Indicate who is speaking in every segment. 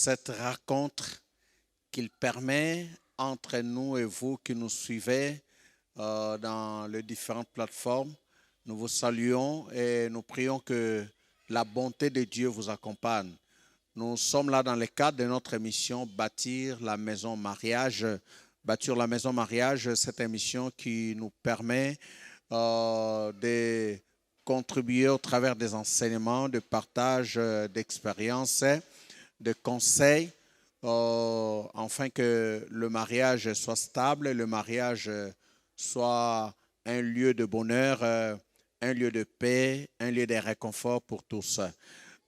Speaker 1: cette rencontre qu'il permet entre nous et vous qui nous suivez dans les différentes plateformes. Nous vous saluons et nous prions que la bonté de Dieu vous accompagne. Nous sommes là dans le cadre de notre émission Bâtir la maison mariage. Bâtir la maison mariage, cette émission qui nous permet de contribuer au travers des enseignements, de partage d'expériences, de conseils, afin que le mariage soit stable, le mariage soit un lieu de bonheur, un lieu de paix, un lieu de réconfort pour tous.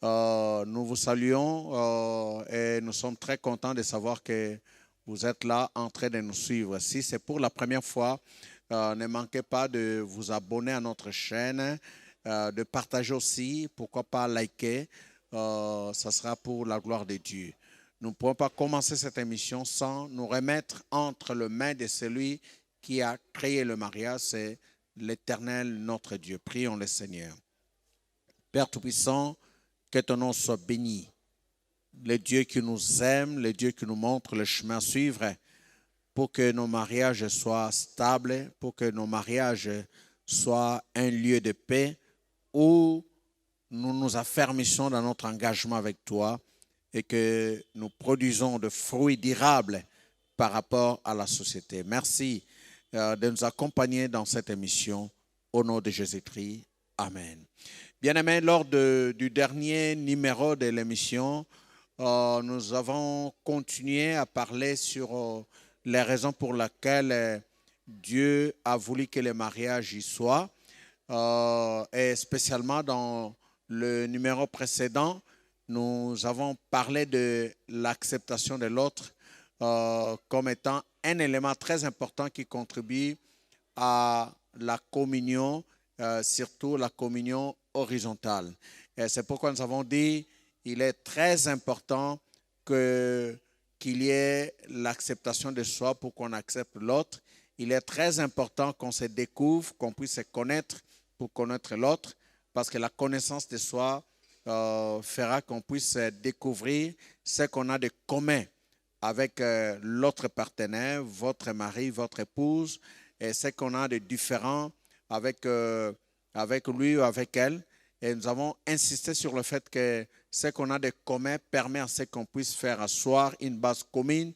Speaker 1: Nous vous saluons et nous sommes très contents de savoir que vous êtes là en train de nous suivre. Si c'est pour la première fois, ne manquez pas de vous abonner à notre chaîne, de partager aussi, pourquoi pas liker, ça sera pour la gloire de Dieu. Nous ne pouvons pas commencer cette émission sans nous remettre entre les mains de celui qui a créé le mariage, c'est l'Éternel notre Dieu. Prions le Seigneur. Père Tout-Puissant, que ton nom soit béni. Le Dieu qui nous aime, le Dieu qui nous montre le chemin à suivre pour que nos mariages soient stables, pour que nos mariages soient un lieu de paix où nous nous affermissons dans notre engagement avec toi et que nous produisons de fruits durables par rapport à la société. Merci de nous accompagner dans cette émission. Au nom de Jésus-Christ. Amen. Bien-aimés, lors du dernier numéro de l'émission, nous avons continué à parler sur les raisons pour lesquelles Dieu a voulu que le mariage y soit. Et spécialement dans le numéro précédent, nous avons parlé de l'acceptation de l'autre comme étant un élément très important qui contribue à la communion, surtout la communion horizontale. Et c'est pourquoi nous avons dit qu'il est très important qu'il y ait l'acceptation de soi pour qu'on accepte l'autre. Il est très important qu'on se découvre, qu'on puisse se connaître pour connaître l'autre, parce que la connaissance de soi fera qu'on puisse découvrir ce qu'on a de commun avec l'autre partenaire, votre mari, votre épouse, et ce qu'on a de différent avec lui ou avec elle. Et nous avons insisté sur le fait que ce qu'on a de commun permet à ce qu'on puisse faire asseoir une base commune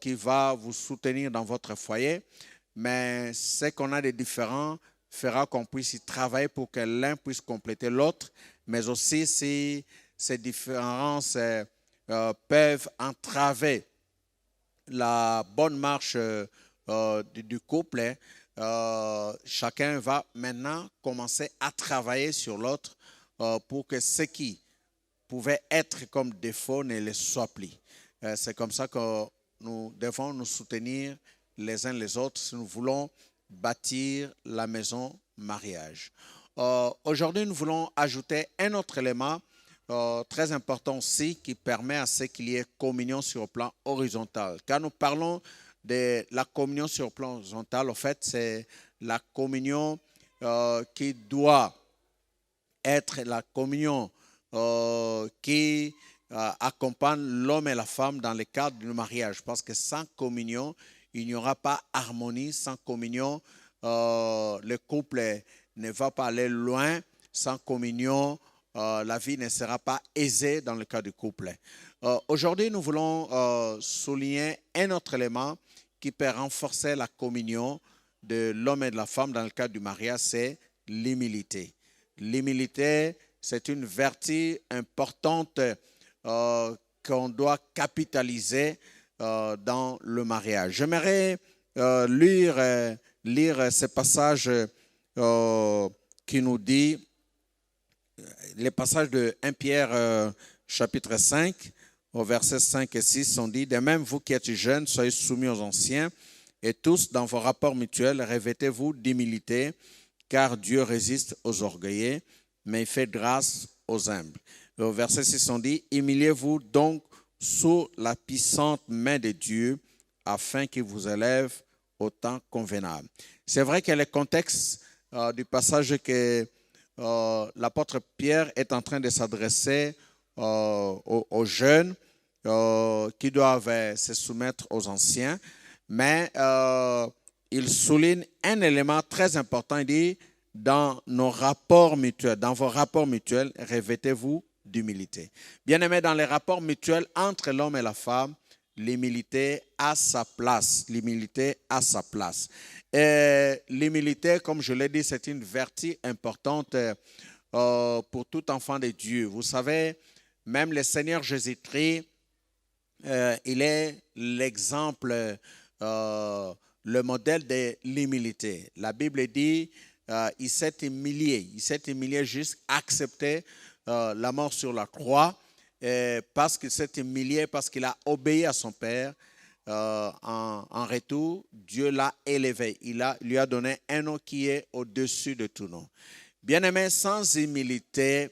Speaker 1: qui va vous soutenir dans votre foyer. Mais ce qu'on a de différent fera qu'on puisse y travailler pour que l'un puisse compléter l'autre. Mais aussi si ces différences peuvent entraver la bonne marche du couple, chacun va maintenant commencer à travailler sur l'autre pour que ce qui pouvait être comme défaut ne le soit plus. C'est comme ça que nous devons nous soutenir les uns les autres si nous voulons bâtir la maison mariage. Aujourd'hui, nous voulons ajouter un autre élément très important aussi qui permet à ce qu'il y ait communion sur le plan horizontal. Quand nous parlons de la communion sur le plan horizontal, en fait, c'est la communion qui doit être la communion qui accompagne l'homme et la femme dans le cadre du mariage. Parce que sans communion, il n'y aura pas harmonie. Sans communion, le couple ne va pas aller loin. Sans communion, la vie ne sera pas aisée dans le cas du couple. Aujourd'hui, nous voulons souligner un autre élément qui peut renforcer la communion de l'homme et de la femme dans le cadre du mariage, c'est l'humilité. L'humilité, c'est une vertu importante qu'on doit capitaliser dans le mariage. J'aimerais lire ce passage qui nous dit, les passages de 1 Pierre chapitre 5, au verset 5 et 6 sont dit, « De même, vous qui êtes jeunes, soyez soumis aux anciens, et tous, dans vos rapports mutuels, revêtez-vous d'humilité, car Dieu résiste aux orgueilleux, mais il fait grâce aux humbles. » Au verset 6 on dit, « Humiliez-vous donc sous la puissante main de Dieu, afin qu'il vous élève au temps convenable. » C'est vrai que le contexte du passage que l'apôtre Pierre est en train de s'adresser aux jeunes, qui doivent se soumettre aux anciens, mais il souligne un élément très important. Il dit, dans nos rapports mutuels, dans vos rapports mutuels, revêtez-vous d'humilité. Bien-aimés, dans les rapports mutuels entre l'homme et la femme, l'humilité a sa place. L'humilité a sa place. Et l'humilité, comme je l'ai dit, c'est une vertu importante pour tout enfant de Dieu. Vous savez, même le Seigneur Jésus-Christ, il est l'exemple, le modèle de l'humilité. La Bible dit, il s'est humilié jusqu'à accepter la mort sur la croix, parce qu'il s'est humilié, parce qu'il a obéi à son Père. En retour, Dieu l'a élevé. Lui a donné un nom qui est au-dessus de tout nom. Bien-aimé, sans humilité,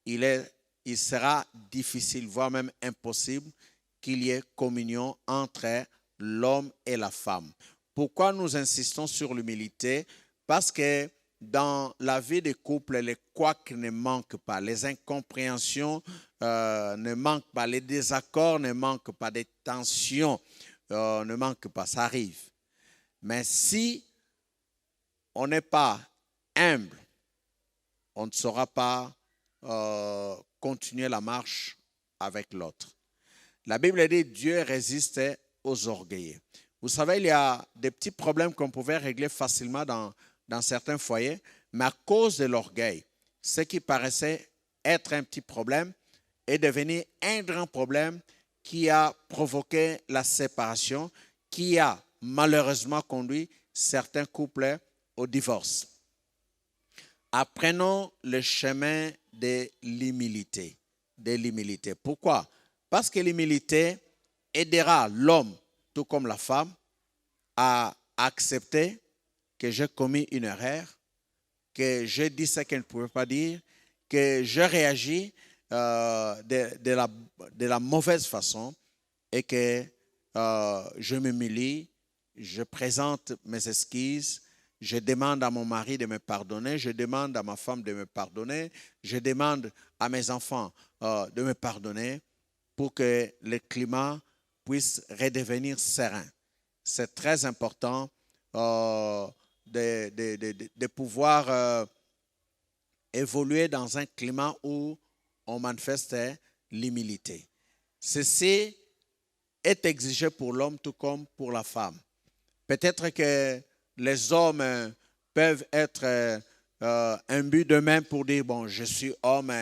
Speaker 1: il sera difficile, voire même impossible, qu'il y ait communion entre l'homme et la femme. Pourquoi nous insistons sur l'humilité? Parce que dans la vie des couples, les couacs ne manquent pas, les incompréhensions ne manquent pas, les désaccords ne manquent pas, les tensions ne manquent pas, ça arrive. Mais si on n'est pas humble, on ne saura pas continuer la marche avec l'autre. La Bible dit Dieu résiste aux orgueilleux. Vous savez, il y a des petits problèmes qu'on pouvait régler facilement dans certains foyers, mais à cause de l'orgueil, ce qui paraissait être un petit problème est devenu un grand problème qui a provoqué la séparation, qui a malheureusement conduit certains couples au divorce. Apprenons le chemin de l'humilité. Pourquoi? Parce que l'humilité aidera l'homme, tout comme la femme, à accepter que j'ai commis une erreur, que j'ai dit ce qu'elle ne pouvait pas dire, que je réagis de la mauvaise façon et que je m'humilie, je présente mes excuses, je demande à mon mari de me pardonner, je demande à ma femme de me pardonner, je demande à mes enfants de me pardonner pour que le climat puisse redevenir serein. C'est très important de pouvoir évoluer dans un climat où on manifeste l'humilité. Ceci est exigé pour l'homme tout comme pour la femme. Peut-être que les hommes peuvent être imbus d'eux-mêmes pour dire, bon, je suis homme,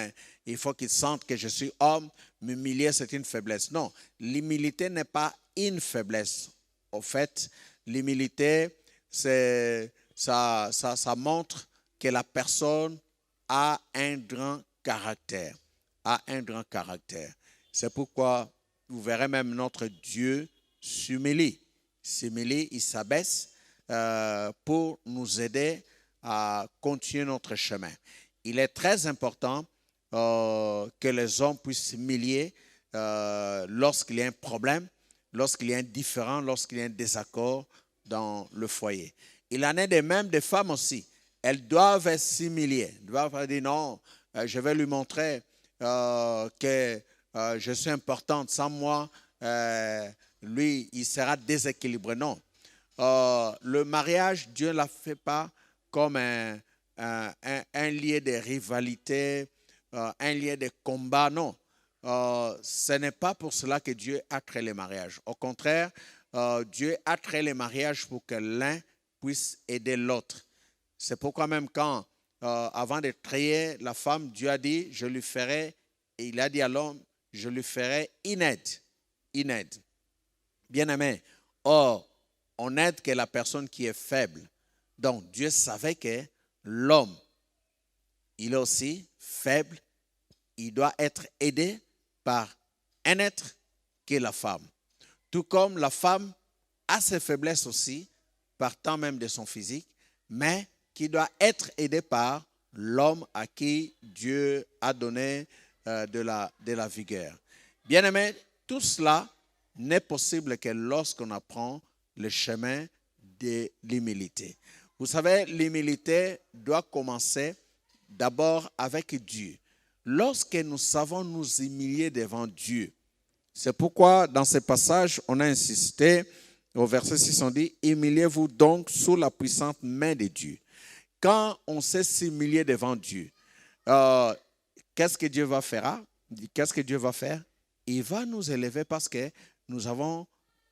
Speaker 1: il faut qu'ils sentent que je suis homme, m'humilier c'est une faiblesse. Non, l'humilité n'est pas une faiblesse. Au fait, l'humilité, ça montre que la personne a un grand caractère. C'est pourquoi vous verrez même notre Dieu s'humilie. Il s'abaisse pour nous aider à continuer notre chemin. Il est très important que les hommes puissent s'humilier lorsqu'il y a un problème, lorsqu'il y a un différend, lorsqu'il y a un désaccord dans le foyer. Il en est de même des femmes aussi. Elles doivent s'humilier. Elles doivent dire non, je vais lui montrer que je suis importante. Sans moi, lui, il sera déséquilibré. Non. Le mariage, Dieu ne l'a fait pas comme un lien de rivalité, un lien de combat. Non. Ce n'est pas pour cela que Dieu a créé les mariages. Au contraire, Dieu a créé les mariages pour que l'un puisse aider l'autre. C'est pourquoi même quand, avant de créer la femme, Dieu a dit, je lui ferai, et il a dit à l'homme, je lui ferai une aide. Bien-aimé, or, on n'aide que la personne qui est faible. Donc, Dieu savait que l'homme, il est aussi faible, il doit être aidé par un être qui est la femme. Tout comme la femme a ses faiblesses aussi, partant même de son physique, mais qui doit être aidée par l'homme à qui Dieu a donné de la vigueur. Bien-aimé, tout cela n'est possible que lorsqu'on apprend le chemin de l'humilité. Vous savez, l'humilité doit commencer d'abord avec Dieu. Lorsque nous savons nous humilier devant Dieu, C'est pourquoi, dans ce passage, on a insisté, au verset 6, on dit « Humiliez-vous donc sous la puissante main de Dieu ». Quand on sait s'humilier devant Dieu, qu'est-ce que Dieu va faire? Qu'est-ce que Dieu va faire? Il va nous élever parce que nous avons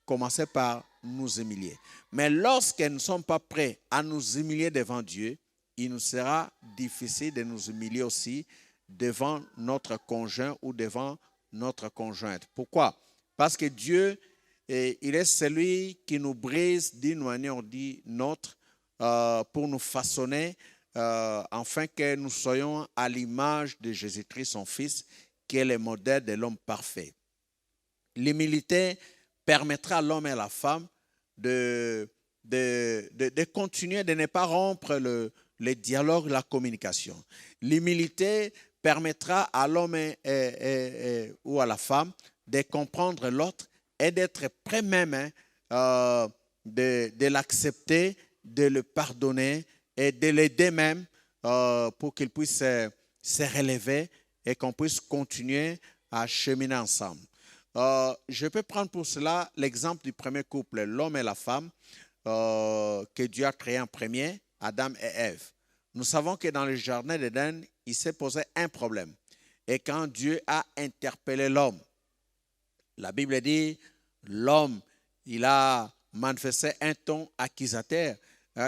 Speaker 1: commencé par nous humilier. Mais lorsque nous ne sommes pas prêts à nous humilier devant Dieu, il nous sera difficile de nous humilier aussi devant notre conjoint ou devant notre conjointe. Pourquoi? Parce que Dieu, il est celui qui nous brise d'une manière ou d'une autre pour nous façonner afin que nous soyons à l'image de Jésus-Christ, son Fils, qui est le modèle de l'homme parfait. L'humilité permettra à l'homme et à la femme de continuer, de ne pas rompre le dialogue, la communication. L'humilité permettra à l'homme ou à la femme de comprendre l'autre et d'être prêt même de l'accepter, de le pardonner et de l'aider même pour qu'il puisse se relever et qu'on puisse continuer à cheminer ensemble. Je peux prendre pour cela l'exemple du premier couple, l'homme et la femme, que Dieu a créé en premier, Adam et Ève. Nous savons que dans le jardin d'Éden, il s'est posé un problème. Et quand Dieu a interpellé l'homme, la Bible dit, l'homme, il a manifesté un ton accusateur,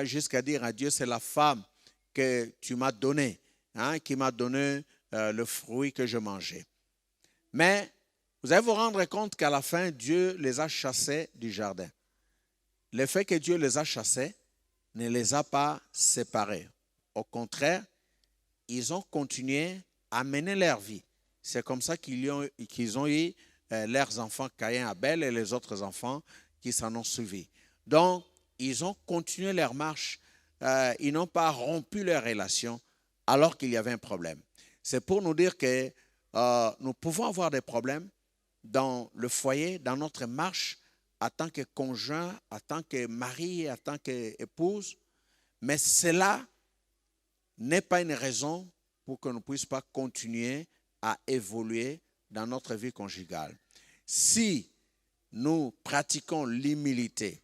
Speaker 1: jusqu'à dire à Dieu, c'est la femme que tu m'as donnée, qui m'a donné le fruit que je mangeais. Mais vous allez vous rendre compte qu'à la fin, Dieu les a chassés du jardin. Le fait que Dieu les a chassés ne les a pas séparés. Au contraire, ils ont continué à mener leur vie. C'est comme ça qu'ils ont eu leurs enfants Caïn, Abel et les autres enfants qui s'en ont suivis. Donc, ils ont continué leur marche. Ils n'ont pas rompu leur relation alors qu'il y avait un problème. C'est pour nous dire que nous pouvons avoir des problèmes dans le foyer, dans notre marche, en tant que conjoint, en tant que mari, en tant qu'épouse. Mais cela n'est pas une raison pour que nous ne puissions pas continuer à évoluer dans notre vie conjugale. Si nous pratiquons l'humilité,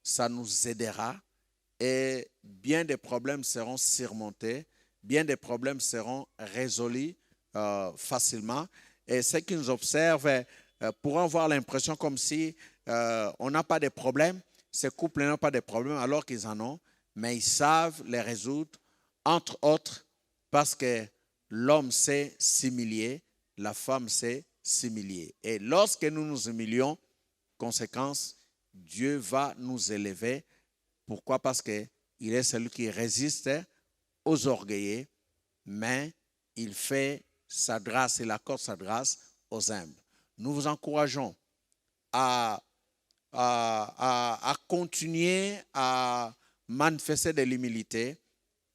Speaker 1: ça nous aidera et bien des problèmes seront surmontés, bien des problèmes seront résolus facilement. Et ceux qui nous observent pourront avoir l'impression comme si on n'a pas de problème, ces couples n'ont pas de problème alors qu'ils en ont, mais ils savent les résoudre, entre autres, parce que l'homme sait s'humilier, la femme sait s'humilier. Et lorsque nous nous humilions, conséquence, Dieu va nous élever. Pourquoi? Parce qu'il est celui qui résiste aux orgueilleux, mais il fait sa grâce, il accorde sa grâce aux humbles. Nous vous encourageons à continuer à manifester de l'humilité,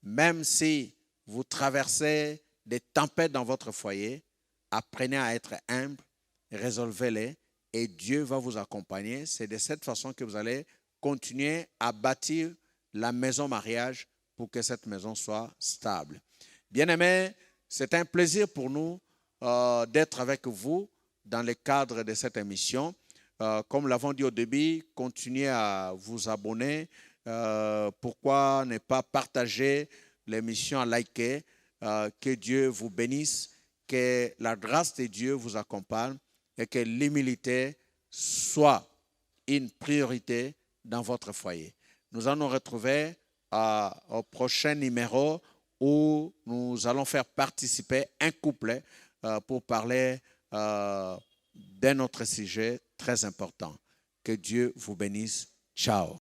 Speaker 1: même si vous traversez des tempêtes dans votre foyer. Apprenez à être humble, résolvez-les et Dieu va vous accompagner. C'est de cette façon que vous allez continuer à bâtir la maison mariage pour que cette maison soit stable. Bien-aimés, c'est un plaisir pour nous d'être avec vous dans le cadre de cette émission. Comme l'avons dit au début, continuez à vous abonner. Pourquoi ne pas partager l'émission, à liker. Que Dieu vous bénisse, que la grâce de Dieu vous accompagne et que l'humilité soit une priorité dans votre foyer. Nous allons nous retrouver au prochain numéro où nous allons faire participer un couple pour parler d'un autre sujet très important. Que Dieu vous bénisse. Ciao.